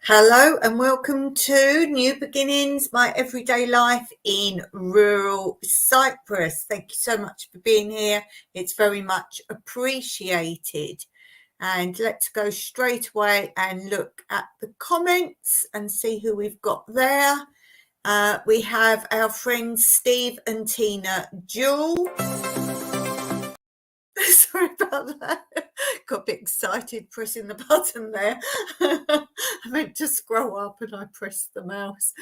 Hello and welcome to New Beginnings, my everyday life in rural Cyprus. Thank you so much for being here. It's very much appreciated. And let's go straight away and look at the comments and see who we've got there. We have our friends Steve and Tina Jewel. Sorry about that. Got a bit excited pressing the button there. I meant to scroll up and I pressed the mouse.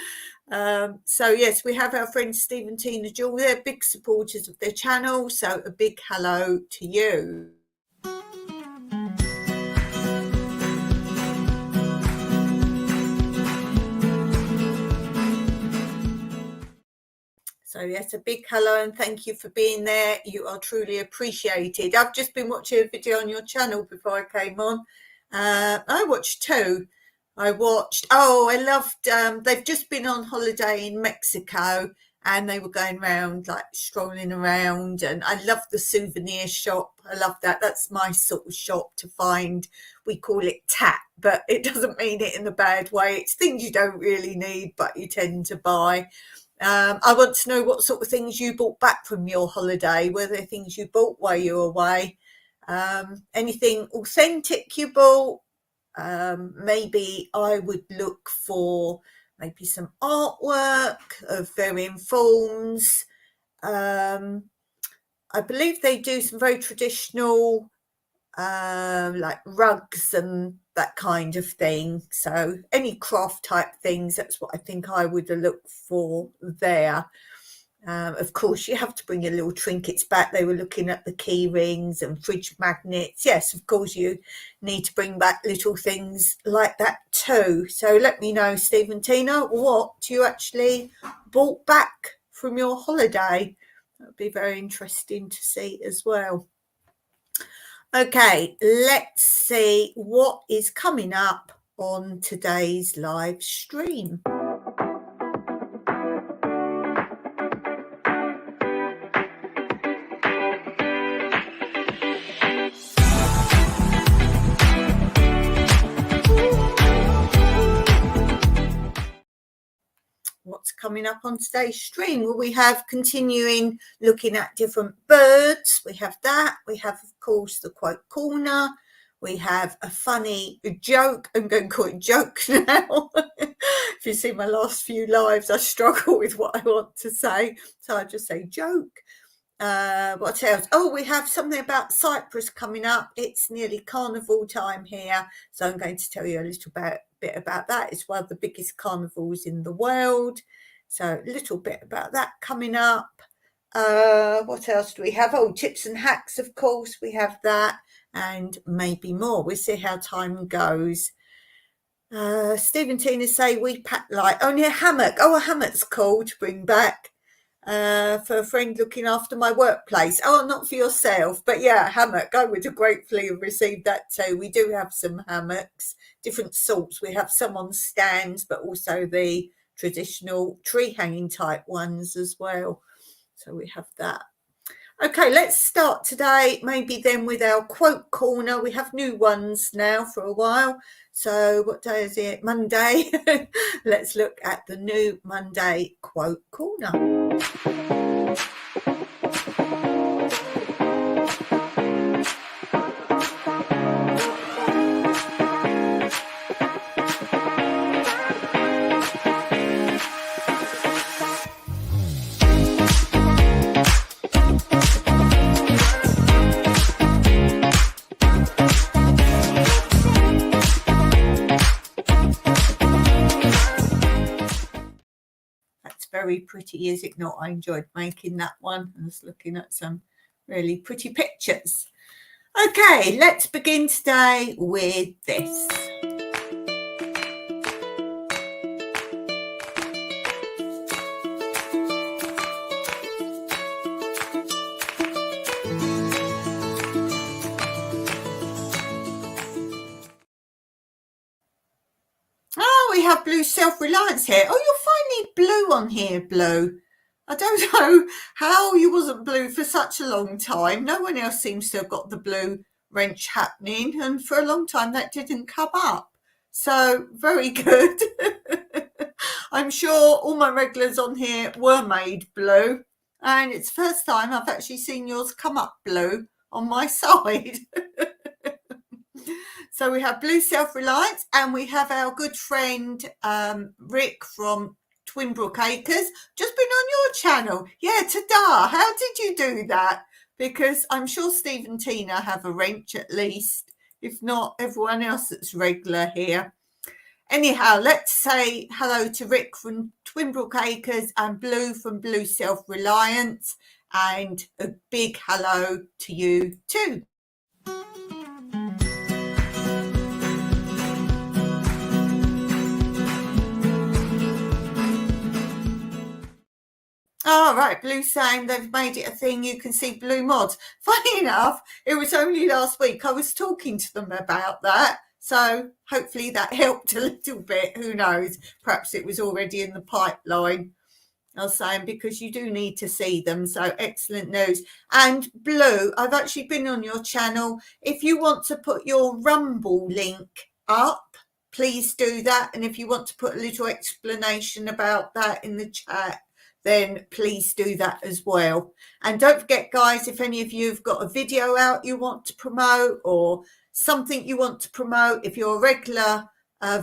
So yes, we have our friends Steve and Tina Jewel. They're big supporters of their channel, so a big hello to you. So yes, a big hello and thank you for being there. You are truly appreciated. I've just been watching a video on your channel before I came on. I watched two. I loved, they've just been on holiday in Mexico and they were going around, like strolling around, and I love the souvenir shop. I love that. That's my sort of shop to find. We call it tap, but it doesn't mean it in a bad way. It's things you don't really need, but you tend to buy. I want to know what sort of things you bought back from your holiday. Were there things you bought while you were away? Anything authentic you bought? Maybe I would look for maybe some artwork of varying forms. I believe they do some very traditional like rugs and that kind of thing. So any craft type things, that's what I think I would look for there. Of course, you have to bring your little trinkets back. They were looking at the key rings and fridge magnets. Yes, of course, you need to bring back little things like that too. So let me know, Steve and Tina, what you actually brought back from your holiday. That would be very interesting to see as well. Okay, let's see what is coming up on today's live stream. What's coming up on today's stream? Well, we have continuing looking at different birds. We have that. We have, of course, the quote corner. We have a funny joke. I'm going to call it joke now. If you see my last few lives, I struggle with what I want to say. So I just say joke. What else? Oh, we have something about Cyprus coming up. It's nearly carnival time here. So I'm going to tell you a little bit about that. It's one of the biggest carnivals in the world. So a little bit about that coming up. What else do we have? Oh, tips and hacks, of course. We have that and maybe more. We'll see how time goes. Steve and Tina say we pack light. Only a hammock. Oh, a hammock's cool to bring back. For a friend looking after my workplace. Oh, not for yourself, but yeah, hammock. I would have gratefully have received that too. We do have some hammocks, different sorts. We have some on stands, but also the traditional tree hanging type ones as well. So we have that. Okay, let's start today maybe then with our quote corner. We have new ones now for a while. So what day is it? Monday. Let's look at the new Monday quote corner. Very pretty, is it not? I enjoyed making that one. I was looking at some really pretty pictures. Okay, let's begin today with this. We have blue self-reliance here. Oh, you're finally blue on here, Blue. I don't know how you wasn't blue for such a long time. No one else seems to have got the blue wrench happening, and for a long time that didn't come up. So very good. I'm sure all my regulars on here were made blue, and it's the first time I've actually seen yours come up blue on my side. So we have Blue Self-Reliance, and we have our good friend Rick from Twinbrook Acres, just been on your channel. Yeah, ta-da! How did you do that? Because I'm sure Steve and Tina have a wrench at least, if not everyone else that's regular here. Anyhow, let's say hello to Rick from Twinbrook Acres and Blue from Blue Self-Reliance, and a big hello to you too. Oh, right, Blue saying they've made it a thing you can see Blue mods. Funny enough, it was only last week I was talking to them about that, so hopefully that helped a little bit. Who knows? Perhaps it was already in the pipeline. I was saying, because you do need to see them, so excellent news. And Blue, I've actually been on your channel. If you want to put your Rumble link up, please do that. And if you want to put a little explanation about that in the chat, then please do that as well. And don't forget, guys, if any of you have got a video out you want to promote or something you want to promote, if you're a regular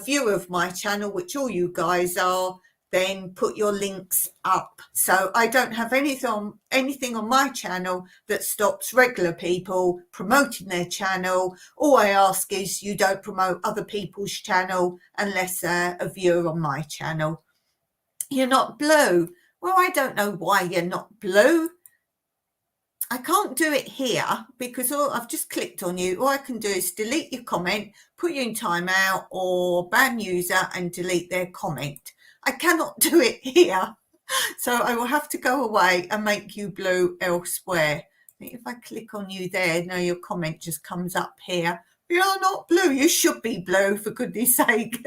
viewer of my channel, which all you guys are, then put your links up. So I don't have anything on my channel that stops regular people promoting their channel. All I ask is you don't promote other people's channel unless they're a viewer on my channel. You're not Blue. Well, I don't know why you're not Blue. I can't do it here because I've just clicked on you. All I can do is delete your comment, put you in timeout, or ban user and delete their comment. I cannot do it here. So I will have to go away and make you Blue elsewhere. If I click on you there, now your comment just comes up here. You're not Blue. You should be Blue, for goodness sake.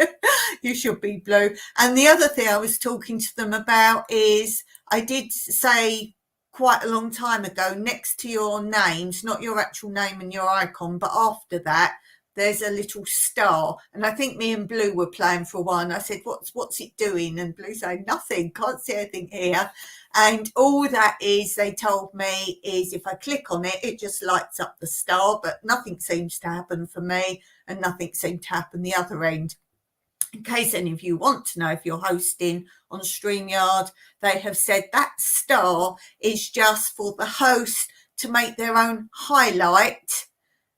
You should be Blue. And the other thing I was talking to them about is I did say quite a long time ago, next to your names, not your actual name and your icon, but after that, there's a little star. And I think me and Blue were playing for a while. And I said, what's it doing? And Blue said, nothing, can't see anything here. And all that is, they told me, is if I click on it, it just lights up the star, but nothing seems to happen for me and nothing seemed to happen the other end. In case any of you want to know, if you're hosting on StreamYard, they have said that star is just for the host to make their own highlight.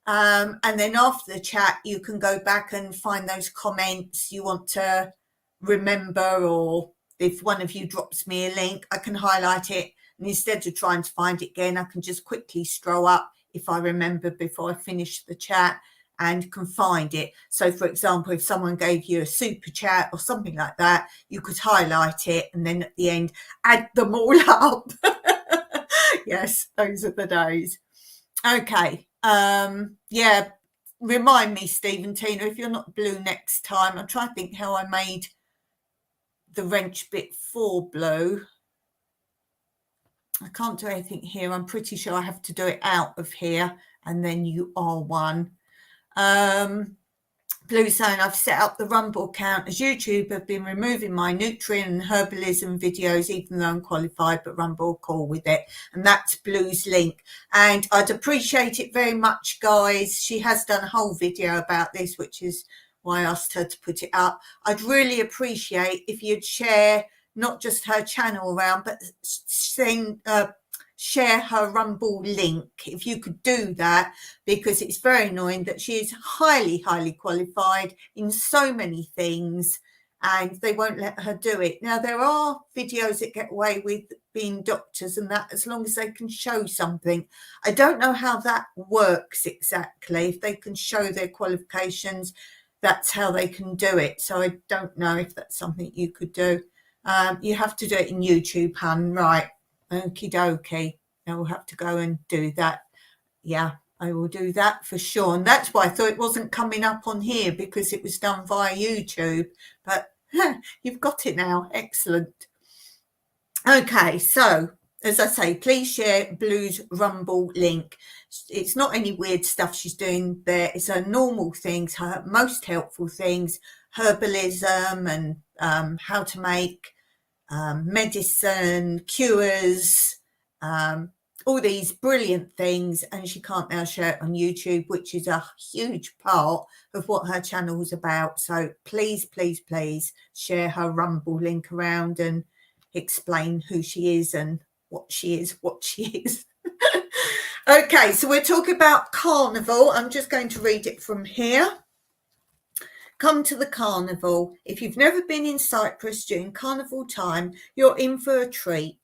And then after the chat, you can go back and find those comments you want to remember, or if one of you drops me a link, I can highlight it. And instead of trying to find it again, I can just quickly scroll up if I remember before I finish the chat and can find it. So, for example, if someone gave you a super chat or something like that, you could highlight it and then at the end, add them all up. Yes, those are the days. Okay. Yeah, remind me, Steve and Tina, if you're not Blue next time. I'm trying to think how I made the wrench bit for Blue. I can't do anything here. I'm pretty sure I have to do it out of here, and then you are one. Blue saying, I've set up the Rumble account as YouTube have been removing my nutrient and herbalism videos, even though I'm qualified, but Rumble will call with it. And that's Blue's link. And I'd appreciate it very much, guys. She has done a whole video about this, which is why I asked her to put it up. I'd really appreciate if you'd share not just her channel around, but share her Rumble link, if you could do that, because it's very annoying that she is highly qualified in so many things and they won't let her do it. Now, there are videos that get away with being doctors and that, as long as they can show something. I don't know how that works exactly. If they can show their qualifications, that's how they can do it. So I don't know if that's something you could do. You have to do it in YouTube, hun, right? Okie dokie. I will have to go and do that. Yeah, I will do that for sure. And that's why I thought it wasn't coming up on here, because it was done via YouTube. But you've got it now. Excellent. Okay, so as I say, please share Blue's Rumble link. It's not any weird stuff she's doing there. It's her normal things, her most helpful things, herbalism and how to make medicine, cures, all these brilliant things. And she can't now share it on YouTube, which is a huge part of what her channel is about. So please, please, please share her Rumble link around and explain who she is and what she is. Okay, so we're talking about carnival. I'm just going to read it from here. Come to the carnival. If you've never been in Cyprus during carnival time, you're in for a treat.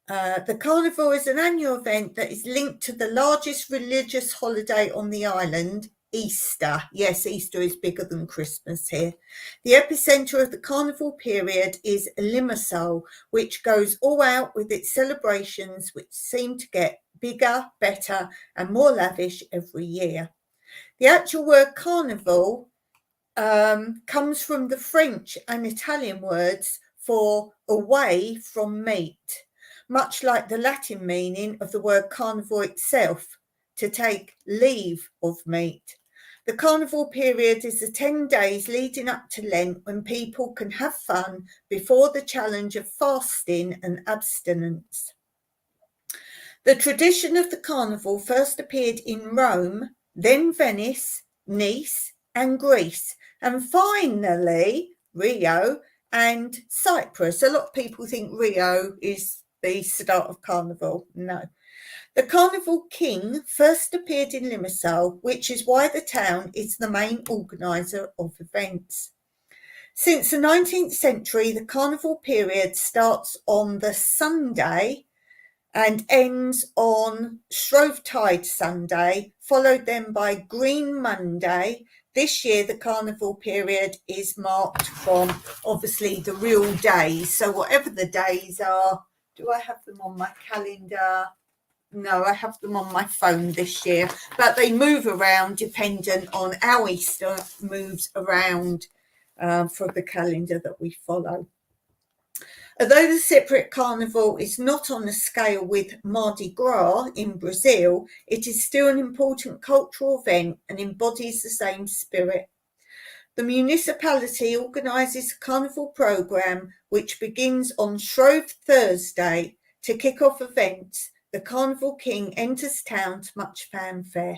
The carnival is an annual event that is linked to the largest religious holiday on the island, Easter. Yes, Easter is bigger than Christmas here. The epicenter of the carnival period is Limassol, which goes all out with its celebrations, which seem to get bigger, better, and more lavish every year. The actual word carnival comes from the French and Italian words for away from meat, much like the Latin meaning of the word carnival itself, to take leave of meat. The carnival period is the 10 days leading up to Lent, when people can have fun before the challenge of fasting and abstinence. The tradition of the carnival first appeared in Rome, then Venice, Nice, and Greece, and finally Rio and Cyprus. A lot of people think Rio is the start of carnival. No. The Carnival King first appeared in Limassol, which is why the town is the main organiser of events. Since the 19th century, the carnival period starts on the Sunday and ends on Shrovetide Sunday, followed then by Green Monday. This year, the carnival period is marked from, obviously, the real days. So whatever the days are, do I have them on my calendar? No, I have them on my phone this year, but they move around dependent on how Easter moves around for the calendar that we follow. Although the Cypriot Carnival is not on a scale with Mardi Gras in Brazil, it is still an important cultural event and embodies the same spirit. The municipality organises a carnival programme which begins on Shrove Thursday. To kick off events, the Carnival King enters town to much fanfare.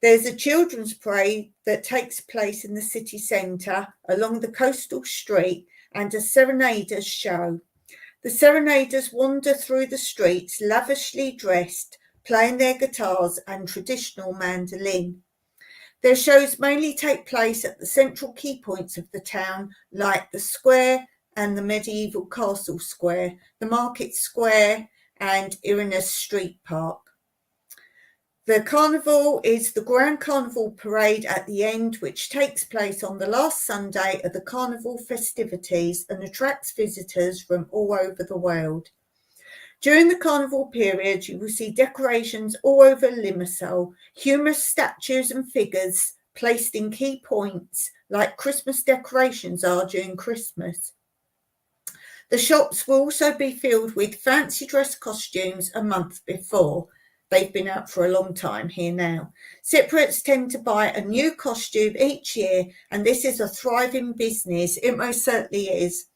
There's a children's parade that takes place in the city centre along the coastal street and a serenaders show. The serenaders wander through the streets lavishly dressed, playing their guitars and traditional mandolin. Their shows mainly take place at the central key points of the town, like the square and the medieval castle square, the market square, and Irenaeus Street Park. The carnival is the Grand Carnival Parade at the end, which takes place on the last Sunday of the carnival festivities and attracts visitors from all over the world. During the carnival period, you will see decorations all over Limassol, humorous statues and figures placed in key points like Christmas decorations are during Christmas. The shops will also be filled with fancy dress costumes a month before. They've been out for a long time here now. Cypriots tend to buy a new costume each year, and this is a thriving business. It most certainly is.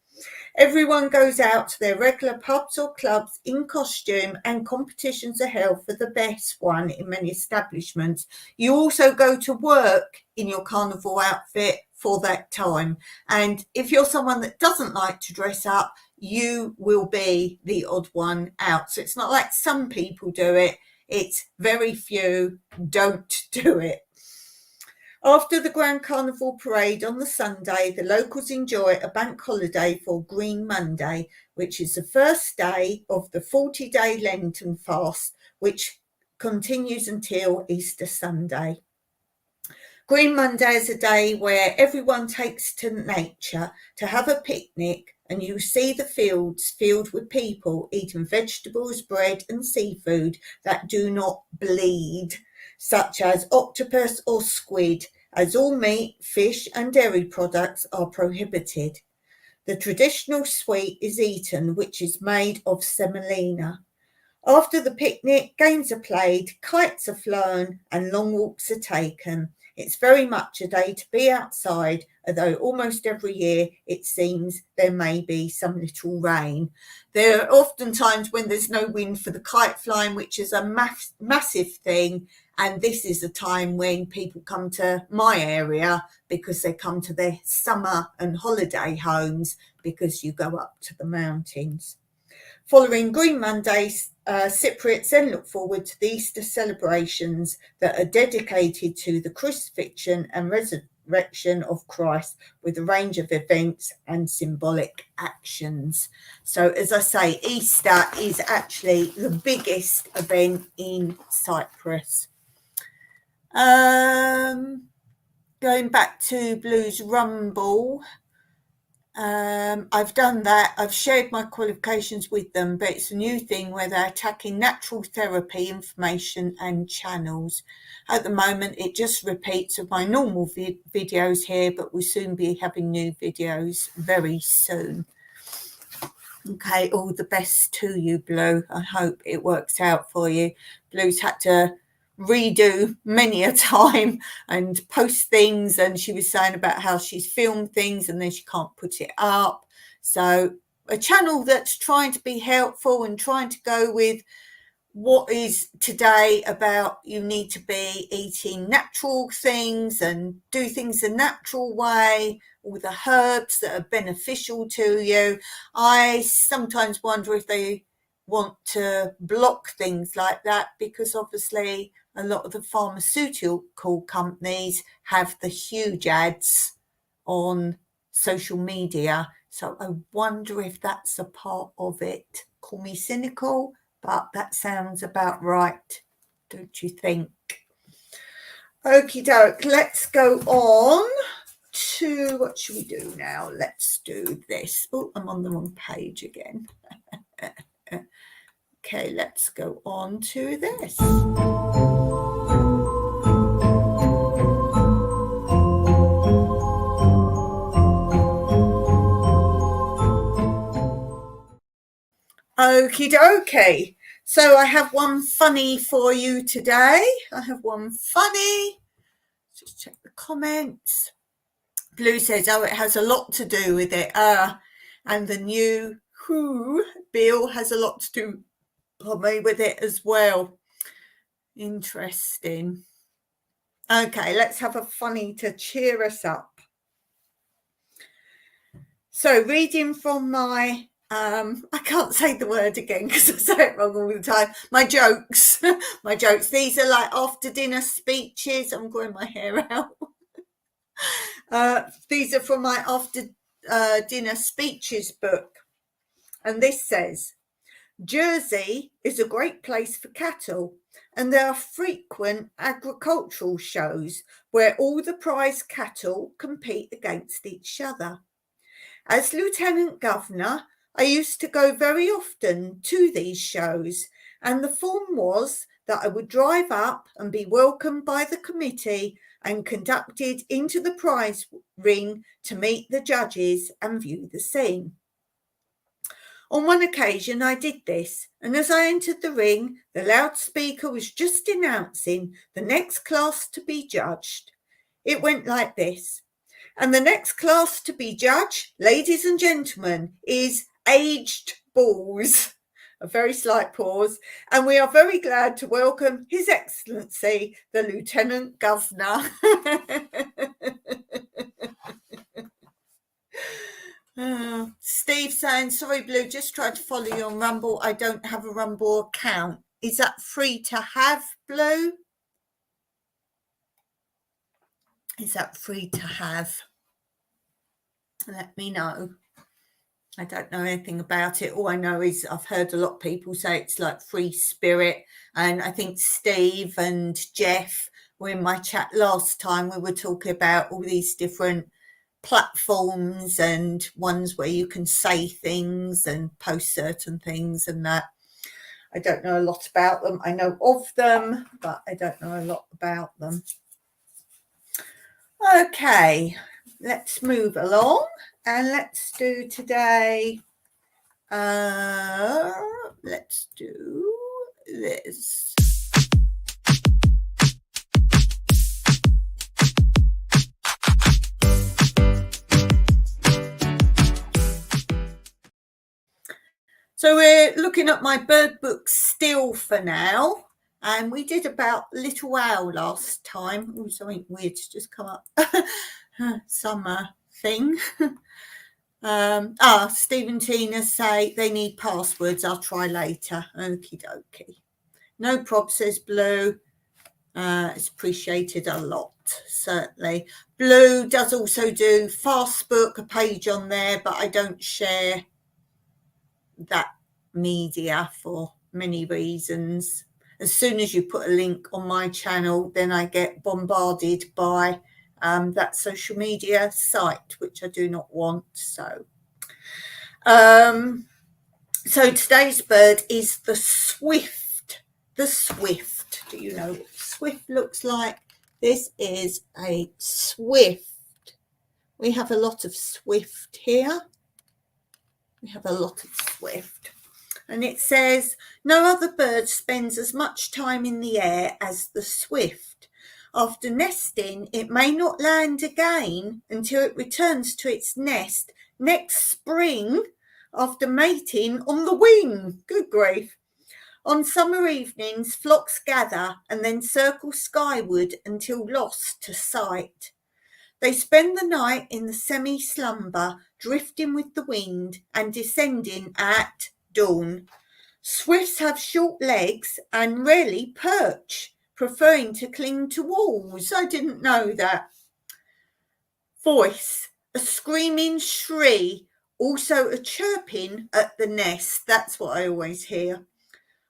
Everyone goes out to their regular pubs or clubs in costume, and competitions are held for the best one in many establishments. You also go to work in your carnival outfit for that time. And if you're someone that doesn't like to dress up, you will be the odd one out. So it's not like some people do it. It's very few don't do it. After the Grand Carnival Parade on the Sunday, the locals enjoy a bank holiday for Green Monday, which is the first day of the 40-day Lenten fast, which continues until Easter Sunday. Green Monday is a day where everyone takes to nature to have a picnic, and you see the fields filled with people eating vegetables, bread and seafood that do not bleed, such as octopus or squid, as all meat, fish and dairy products are prohibited. The traditional sweet is eaten, which is made of semolina. After the picnic, games are played, kites are flown, and long walks are taken. It's very much a day to be outside, although almost every year it seems there may be some little rain. There are often times when there's no wind for the kite flying, which is a massive thing. And this is a time when people come to my area because they come to their summer and holiday homes because you go up to the mountains. Following Green Monday, Cypriots then look forward to the Easter celebrations that are dedicated to the crucifixion and resurrection of Christ, with a range of events and symbolic actions. So, as I say, Easter is actually the biggest event in Cyprus. Going back to Blues Rumble. I've done that. I've shared my qualifications with them, but it's a new thing where they're attacking natural therapy information and channels. At the moment, it just repeats of my normal videos here, but we'll soon be having new videos very soon. Okay, all the best to you, Blue. I hope it works out for you. Blue's had to redo many a time and post things, and she was saying about how she's filmed things and then she can't put it up. So a channel that's trying to be helpful and trying to go with what is today about you need to be eating natural things and do things a natural way, all the herbs that are beneficial to you. I sometimes wonder if they want to block things like that, because obviously a lot of the pharmaceutical companies have the huge ads on social media. So I wonder if that's a part of it. Call me cynical, but that sounds about right, don't you think? Okie doke, let's go on to, what should we do now? Let's do this. Oh, I'm on the wrong page again. Okay, let's go on to this. Okie dokie. So I have one funny for you today. Just check the comments. Blue says, oh, it has a lot to do with it. And the new WHO bill has a lot to do with it as well. Interesting. Okay, let's have a funny to cheer us up. So reading from my I can't say the word again because I say it wrong all the time. My jokes. My jokes. These are like after dinner speeches. I'm growing my hair out. These are from my after dinner speeches book. And this says, Jersey is a great place for cattle, and there are frequent agricultural shows where all the prize cattle compete against each other. As Lieutenant Governor, I used to go very often to these shows, and the form was that I would drive up and be welcomed by the committee and conducted into the prize ring to meet the judges and view the scene. On one occasion I did this, and as I entered the ring, the loudspeaker was just announcing the next class to be judged. It went like this. And the next class to be judged, ladies and gentlemen, is aged bulls. A very slight pause. And we are very glad to welcome His Excellency, the Lieutenant Governor. Steve saying, sorry, Blue, just tried to follow you on Rumble. I don't have a Rumble account. Is that free to have, Blue? Is that free to have? Let me know. I don't know anything about it. All I know is I've heard a lot of people say it's like free spirit. And I think Steve and Jeff were in my chat last time. We were talking about all these different platforms and ones where you can say things and post certain things and that. I don't know a lot about them. I know of them, but I don't know a lot about them. Okay, let's move along and let's do today. Let's do this. So we're looking at my bird book still for now, and we did about Little Owl last time. Oh, something weird just come up. Summer thing. Steve and Tina say they need passwords. I'll try later. Okie dokie. No prob, says Blue. It's appreciated a lot, certainly. Blue does also do Fastbook, a page on there, but I don't share that media for many reasons. As soon as you put a link on my channel, then I get bombarded by that social media site, which I do not want. So today's bird is the swift. The swift. Do you know what swift looks like? This is a swift. We have a lot of swift here. We have a lot of swift. And it says, no other bird spends as much time in the air as the swift. After nesting, it may not land again until it returns to its nest next spring after mating on the wing. Good grief. On summer evenings, flocks gather and then circle skyward until lost to sight. They spend the night in the semi-slumber, drifting with the wind and descending at dawn. Swifts have short legs and rarely perch, preferring to cling to walls. I didn't know that. Voice, a screaming shriek, also a chirping at the nest. That's what I always hear.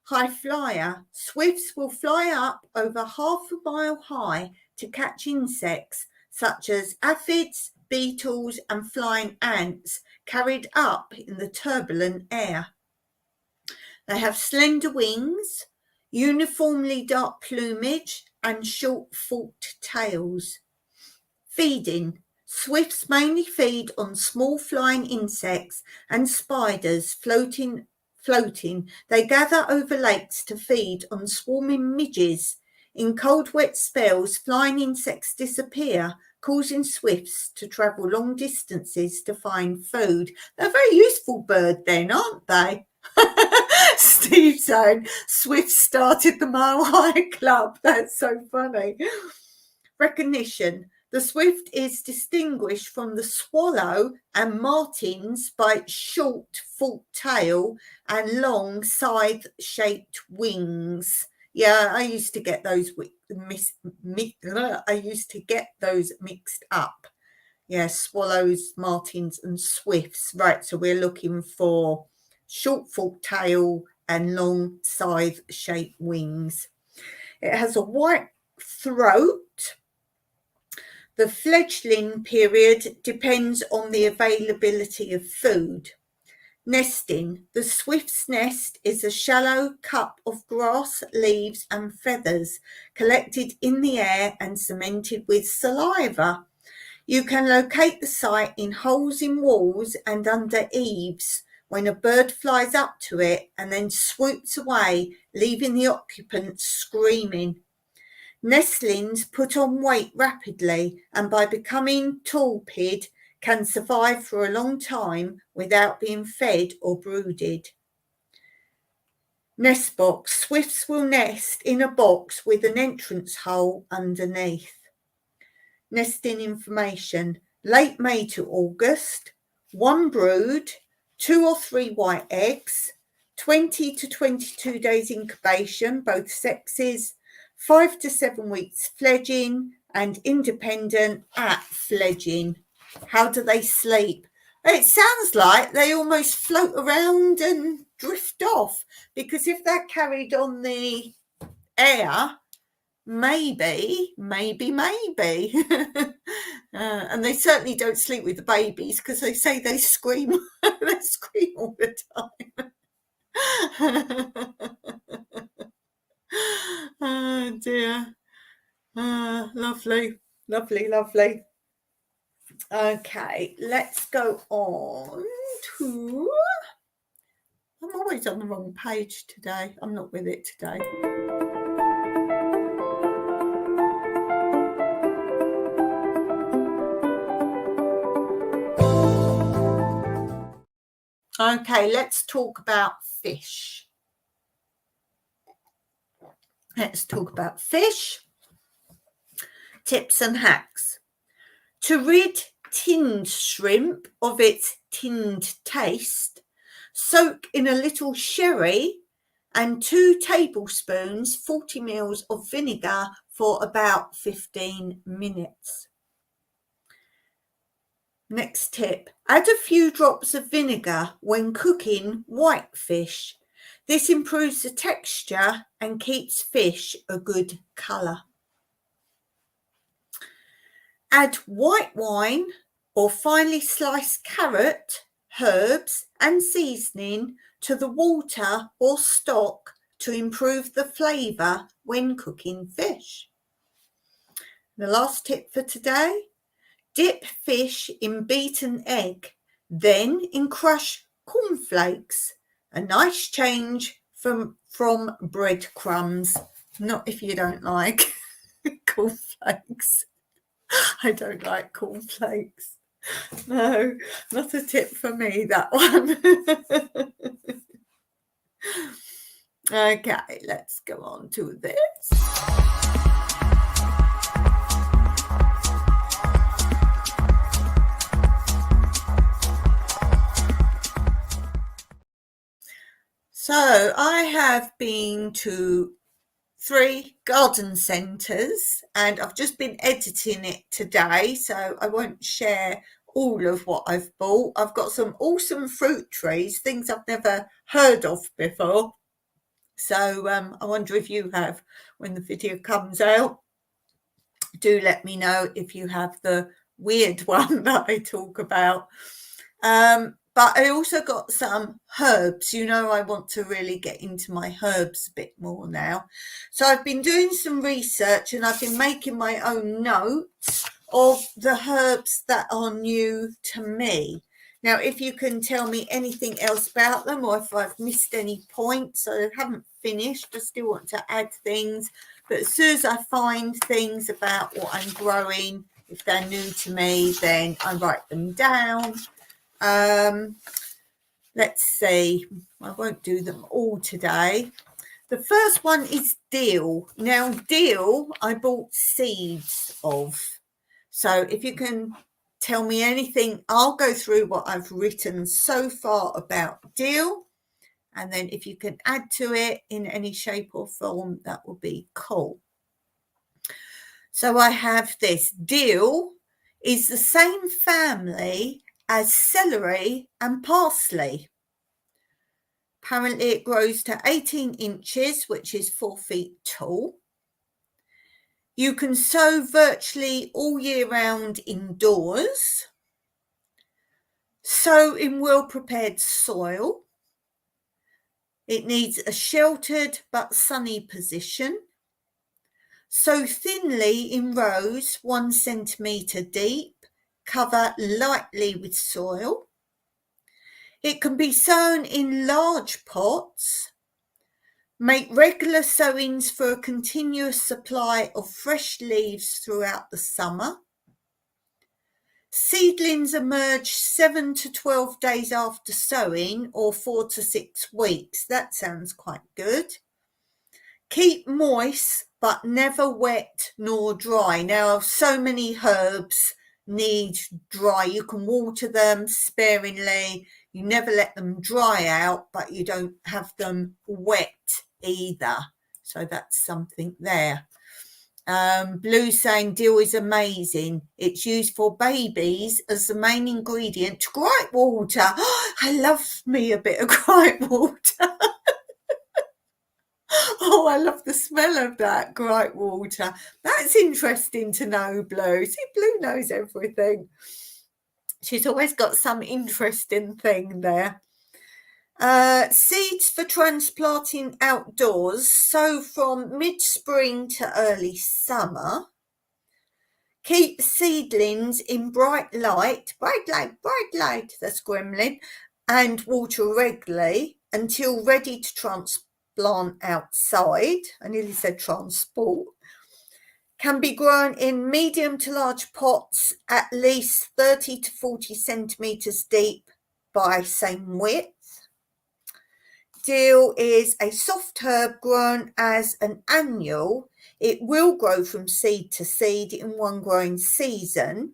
High flyer. Swifts will fly up over half a mile high to catch insects such as aphids, beetles and flying ants carried up in the turbulent air. They have slender wings, uniformly dark plumage and short forked tails. Feeding. Swifts mainly feed on small flying insects and spiders floating. They gather over lakes to feed on swarming midges. In cold, wet spells, flying insects disappear, causing swifts to travel long distances to find food. They're a very useful bird then, aren't they? Steve saying, Swift started the Mile High Club. That's so funny. Recognition. The swift is distinguished from the swallow and martins by its short forked tail and long scythe-shaped wings. Yeah, I used to get those mixed up. Yeah, swallows, martins and swifts. Right, so we're looking for short forked tail and long scythe-shaped wings. It has a white throat. The fledgling period depends on the availability of food. Nesting. The swift's nest is a shallow cup of grass, leaves and feathers collected in the air and cemented with saliva. You can locate the site in holes in walls and under eaves when a bird flies up to it and then swoops away, leaving the occupants screaming. Nestlings put on weight rapidly and by becoming torpid can survive for a long time without being fed or brooded. Nest box. Swifts will nest in a box with an entrance hole underneath. Nesting information. Late May to August, 1 brood, 2 or 3 white eggs, 20 to 22 days incubation, both sexes, 5 to 7 weeks fledging and independent at fledging. How do they sleep? It sounds like they almost float around and drift off, because if they're carried on the air, maybe. And they certainly don't sleep with the babies because they say they scream. They scream all the time. Oh dear. Lovely. Okay, let's go on to... I'm always on the wrong page today. I'm not with it today. Okay, let's talk about fish. Let's talk about fish. Tips and hacks. To rid tinned shrimp of its tinned taste, soak in a little sherry and 2 tablespoons, 40 ml of vinegar for about 15 minutes. Next tip, add a few drops of vinegar when cooking white fish. This improves the texture and keeps fish a good colour. Add white wine or finely sliced carrot, herbs and seasoning to the water or stock to improve the flavour when cooking fish. The last tip for today, dip fish in beaten egg, then in crushed cornflakes. A nice change from breadcrumbs. Not if you don't like cornflakes. I don't like cornflakes. No, not a tip for me, that one. Okay, let's go on to this. So I have been to 3 garden centres and I've just been editing it today, so I won't share all of what I've bought. I've got some awesome fruit trees, things I've never heard of before. So I wonder if you have when the video comes out. Do let me know if you have the weird one that I talk about. But I also got some herbs. You know, I want to really get into my herbs a bit more now. So I've been doing some research and I've been making my own notes of the herbs that are new to me. Now, if you can tell me anything else about them or if I've missed any points, I haven't finished, I still want to add things. But as soon as I find things about what I'm growing, if they're new to me, then I write them down. Let's see, I won't do them all today. The first one is dill. Now, dill, I bought seeds of. So if you can tell me anything, I'll go through what I've written so far about dill. And then if you can add to it in any shape or form, that will be cool. So I have this. Dill is the same family as celery and parsley. Apparently it grows to 18 inches, which is 4 feet tall. You can sow virtually all year round indoors. Sow in well-prepared soil. It needs a sheltered but sunny position. Sow thinly in rows 1 centimetre deep. Cover lightly with soil. It can be sown in large pots. Make regular sowings for a continuous supply of fresh leaves throughout the summer. Seedlings emerge 7 to 12 days after sowing or 4 to 6 weeks. That sounds quite good. Keep moist but never wet nor dry. Now, so many herbs need dry. You can water them sparingly. You never let them dry out, but you don't have them wet either. So that's something there. Blue saying dill is amazing. It's used for babies as the main ingredient to gripe water. I love me a bit of gripe water. Oh, I love the smell of that gripe water. That's interesting to know, Blue. See, Blue knows everything. She's always got some interesting thing there. Seeds for transplanting outdoors. Sow from mid-spring to early summer. Keep seedlings in bright light, that's gremlin, and water regularly until ready to transplant outside. I nearly said transport. Can be grown in medium to large pots at least 30 to 40 centimetres deep by same width. Dill is a soft herb grown as an annual. It will grow from seed to seed in one growing season.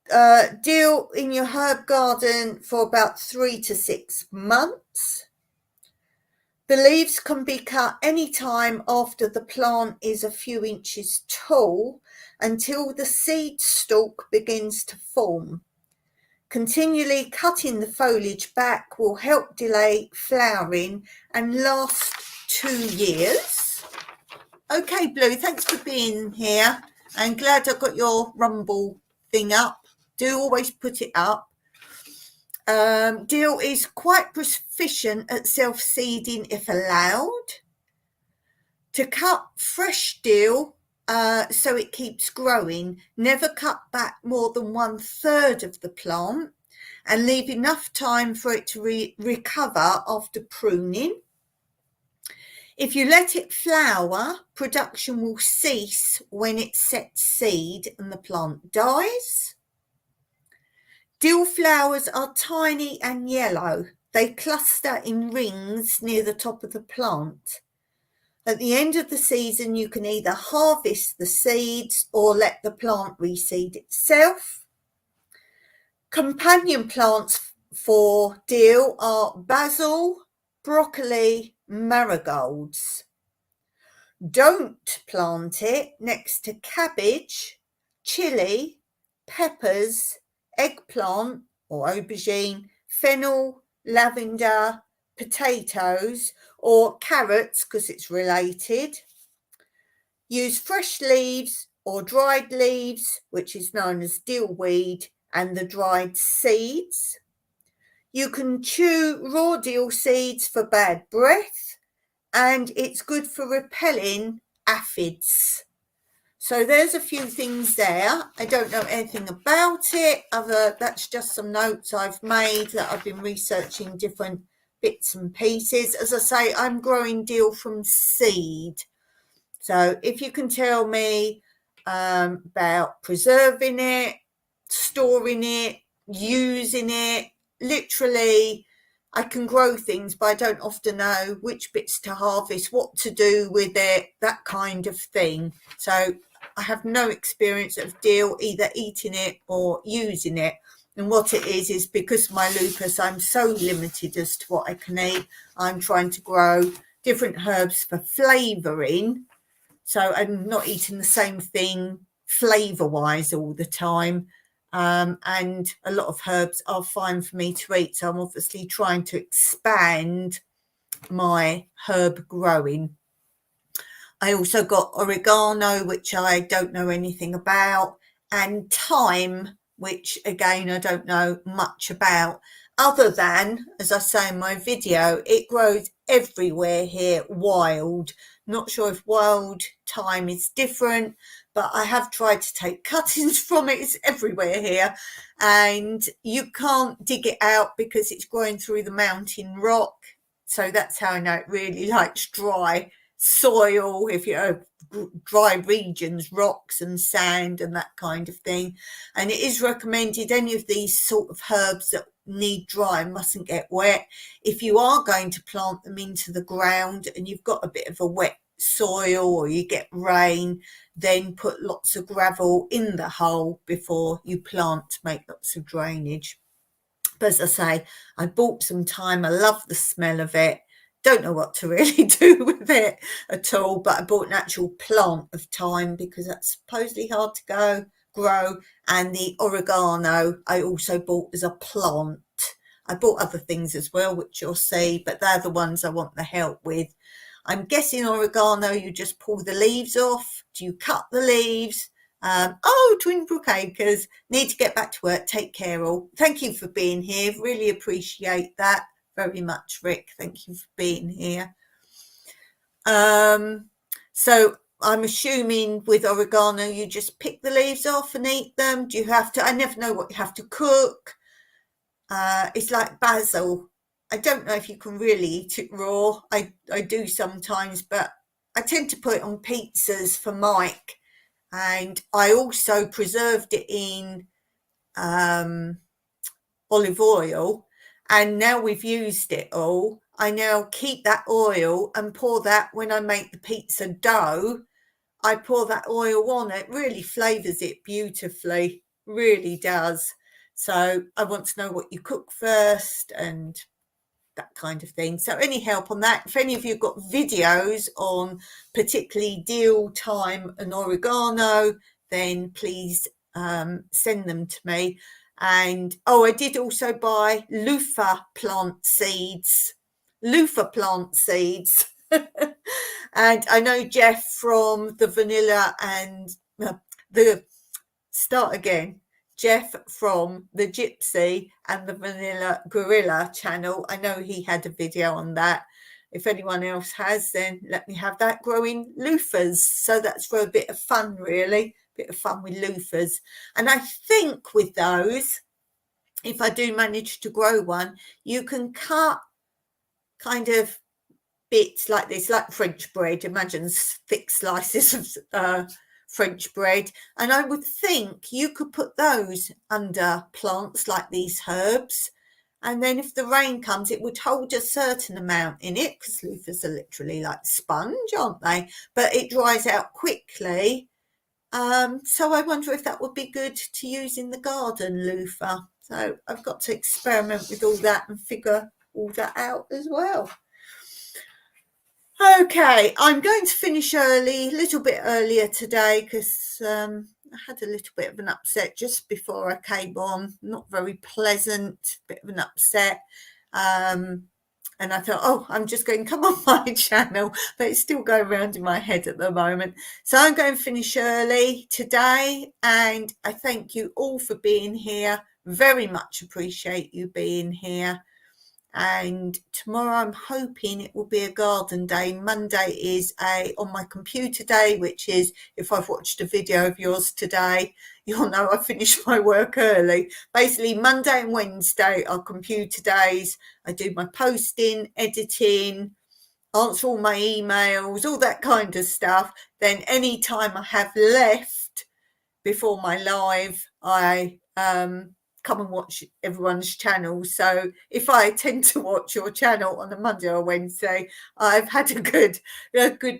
Dill in your herb garden for about 3 to 6 months. The leaves can be cut any time after the plant is a few inches tall until the seed stalk begins to form. Continually cutting the foliage back will help delay flowering and last 2 years. Okay, Blue, thanks for being here. I'm glad I got your Rumble thing up. Do always put it up. Dill is quite proficient at self-seeding if allowed. To cut fresh dill so it keeps growing, never cut back more than 1/3 of the plant and leave enough time for it to recover after pruning. If you let it flower, production will cease when it sets seed and the plant dies. Dill flowers are tiny and yellow. They cluster in rings near the top of the plant. At the end of the season, you can either harvest the seeds or let the plant reseed itself. Companion plants for dill are basil, broccoli, marigolds. Don't plant it next to cabbage, chili, peppers, eggplant or aubergine, fennel, lavender, potatoes or carrots because it's related. Use fresh leaves or dried leaves, which is known as dill weed, and the dried seeds. You can chew raw dill seeds for bad breath, and it's good for repelling aphids. So there's a few things there. I don't know anything about it, that's just some notes I've made that I've been researching different bits and pieces. As I say, I'm growing dill from seed. So if you can tell me about preserving it, storing it, using it, literally I can grow things, but I don't often know which bits to harvest, what to do with it, that kind of thing. So I have no experience of dill, either eating it or using it. And what it is because of my lupus, I'm so limited as to what I can eat. I'm trying to grow different herbs for flavouring. So I'm not eating the same thing flavour-wise all the time. And a lot of herbs are fine for me to eat. So I'm obviously trying to expand my herb growing. I also got oregano, which I don't know anything about, and thyme, which again, I don't know much about, other than, as I say in my video, it grows everywhere here, wild. Not sure if wild thyme is different, but I have tried to take cuttings from it. It's everywhere here, and you can't dig it out because it's growing through the mountain rock. So that's how I know it really likes dry soil, if you have dry regions, rocks and sand and that kind of thing. And it is recommended any of these sort of herbs that need dry, mustn't get wet. If you are going to plant them into the ground and you've got a bit of a wet soil or you get rain, then put lots of gravel in the hole before you plant to make lots of drainage. But as I say, I bought some thyme. I love the smell of it. Don't know what to really do with it at all, but I bought an actual plant of thyme because that's supposedly hard to grow. And the oregano I also bought as a plant. I bought other things as well, which you'll see, but they're the ones I want the help with. I'm guessing oregano, you just pull the leaves off. Do you cut the leaves? Twin Brook Acres, need to get back to work. Take care all. Thank you for being here. Really appreciate that very much, Rick. Thank you for being here. So I'm assuming with oregano, you just pick the leaves off and eat them. Do you have to? I never know what you have to cook. It's like basil. I don't know if you can really eat it raw. I do sometimes, but I tend to put it on pizzas for Mike. And I also preserved it in olive oil. And now we've used it all, I now keep that oil and pour that when I make the pizza dough. I pour that oil on. It really flavours it beautifully, really does. So I want to know what you cook first and that kind of thing. So any help on that? If any of you got videos on particularly dill, thyme and oregano, then please send them to me. And I did also buy loofah plant seeds. And I know Jeff from the Vanilla and Jeff from the Gypsy and the Vanilla Gorilla channel. I know he had a video on that. If anyone else has, then let me have that. Growing loofahs. So that's for a bit of fun, really. Bit of fun with loofahs. And I think with those, if I do manage to grow one, you can cut kind of bits like this, like French bread. Imagine thick slices of French bread, and I would think you could put those under plants like these herbs, and then if the rain comes it would hold a certain amount in it, because loofahs are literally like sponge, aren't they? But it dries out quickly. So I wonder if that would be good to use in the garden, loofah. So I've got to experiment with all that and figure all that out as well. Okay, I'm going to finish early, a little bit earlier today, because I had a little bit of an upset just before I came on. Not very pleasant, bit of an upset. And I thought, I'm just going to come on my channel, but it's still going around in my head at the moment. So I'm going to finish early today, and I thank you all for being here. Very much appreciate you being here. And tomorrow I'm hoping it will be a garden day. Monday is a on my computer day, which is, if I've watched a video of yours today, you'll know I finished my work early. Basically Monday and Wednesday are computer days. I do my posting, editing, answer all my emails, all that kind of stuff. Then any time I have left before my live, I come and watch everyone's channel. So if I tend to watch your channel on a Monday or Wednesday, I've had a good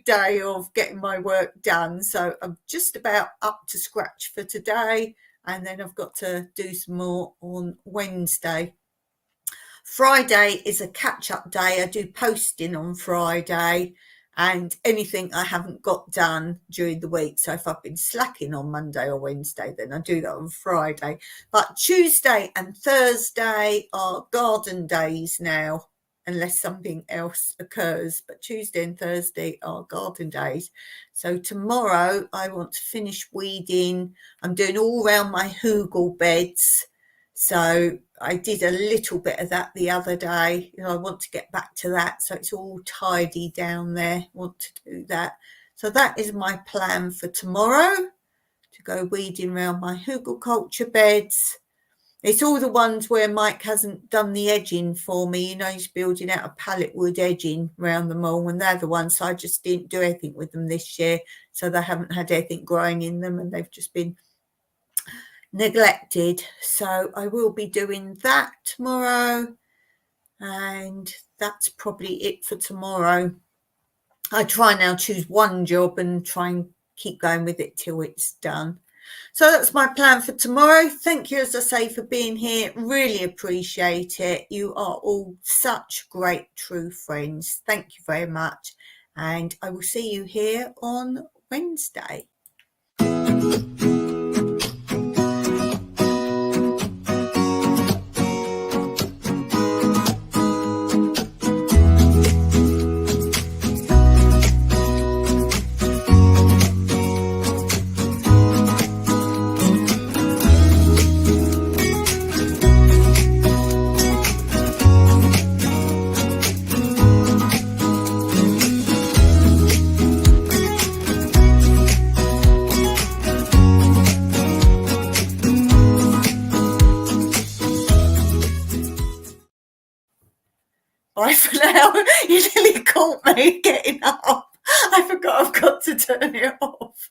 day of getting my work done. So I'm just about up to scratch for today, and then I've got to do some more on Wednesday. Friday is a catch-up day. I do posting on Friday and anything I haven't got done during the week. So if I've been slacking on Monday or Wednesday, then I do that on Friday. But Tuesday and Thursday are garden days now, unless something else occurs. But Tuesday and Thursday are garden days. So tomorrow I want to finish weeding. I'm doing all around my hugel beds. So I did a little bit of that the other day. I want to get back to that. So it's all tidy down there. Want to do that. So that is my plan for tomorrow, to go weeding around my hugelkultur beds. It's all the ones where Mike hasn't done the edging for me. He's building out a pallet wood edging around them all, and they're the ones. So I just didn't do anything with them this year. So they haven't had anything growing in them, and they've just been neglected. So I will be doing that tomorrow, and that's probably it for tomorrow. I try now choose one job and try and keep going with it till it's done. So that's my plan for tomorrow. Thank you, as I say, for being here. Really appreciate it. You are all such great true friends. Thank you very much, and I will see you here on Wednesday. You nearly caught me getting up. I forgot I've got to turn it off.